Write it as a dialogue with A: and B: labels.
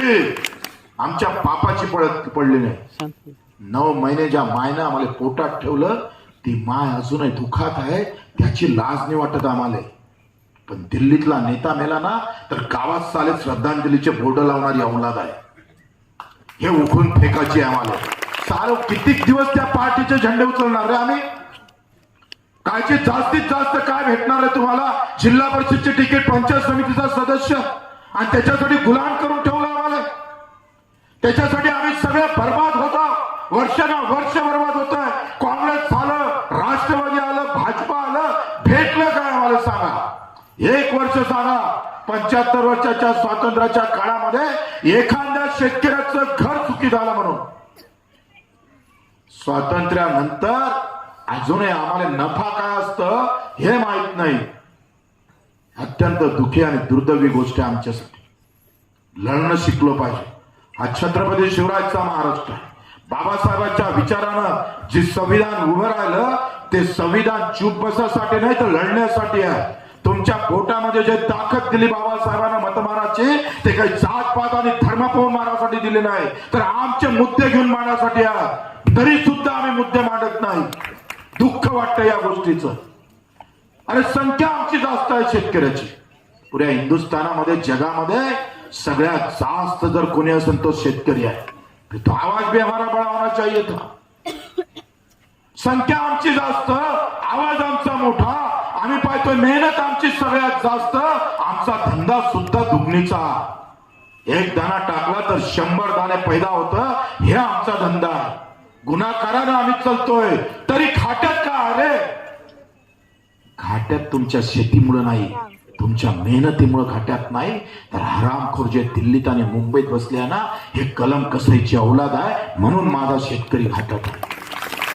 A: कधी आमच्या पापाची पडली नाही. 9 महिने ज्या मायनं आम्हाला पोटात ठेवलं ती माय अजूनही दुखात आहे, त्याची लाज नाही वाटत आम्हाला. पण दिल्लीतला नेता मेला ना तर गावात साले श्रद्धांजलीचे बोर्ड लावणारी औलाद आहे, हे उखळून फेकायची आम्हाला. सारं कितीक दिवस त्या पार्टीचे झेंडे उचलणार रे आम्ही? कायचे जास्तीत जास्त काय भेटणार आहे तुम्हाला? जिल्हा परिषदचे तिकीट, पंचायत समितीचा सदस्य, आणि त्याच्यासाठी गुलाम करून ठेवलं आम्हाला. त्याच्यासाठी आम्ही सगळे बर्बाद होतो, वर्ष बर्बाद होत आहे. काँग्रेस आलं, राष्ट्रवादी आलं, भाजपा आलं, भेटलं काय आम्हाला सांगा? 1 वर्ष सांगा. 75 वर्षाच्या स्वातंत्र्याच्या काळामध्ये एखाद्या शेतकऱ्याचं घर सुखी झालं म्हणून स्वातंत्र्यानंतर अजूनही आम्हाला नफा काय असतं हे माहित नाही. अत्यंत दुःखी आणि दुर्दैवी गोष्ट आहे आमच्यासाठी. लढणं शिकलो पाहिजे. हा छत्रपती शिवरायांचा महाराष्ट्र आहे. बाबासाहेबांच्या विचारानं जे संविधान उभं राहिलं ते संविधान चूप बसासाठी नाही तर लढण्यासाठी आहे. तुमच्या पोटामध्ये जे ताकद दिली बाबासाहेबांना मतमाराची ते काही जात पात आणि धर्म पाहून मारासाठी दिले नाही, तर आमचे मुद्दे घेऊन मारण्यासाठी आहे. तरी सुद्धा आम्ही मुद्दे मांडत नाही. दुःख वाटतं या गोष्टीचं. अरे संख्या आमची जास्त आहे शेतकऱ्याची. पुऱ्या हिंदुस्थानामध्ये, जगामध्ये सगळ्यात जास्त जर कोणी असेल तो शेतकरी आहे. तो आवाज भी हमारा बड़ा होना चाहिए था. संख्या आमची जास्त, आवाज आमचा मोठा, आम्ही पाहतोय मेहनत आमची सगळ्यात जास्त, आमचा धंदा सुद्धा दुगणीचा. 1 दाणा टाकला तर 100 दाणे पैदा होतं, हे आमचा धंदा आहे. गुन्हाकारानं आम्ही चालतोय तरी खाट्यात का अरे? घाट्यात तुमच्या शेतीमुळे नाही, तुमच्या मेहनतीमुळे घाट्यात नाही, तर हरामखोर जे दिल्लीत आणि मुंबईत बसले ना, हे कलम कसायची औलाद आहे, म्हणून माझा शेतकरी घाटात आहे.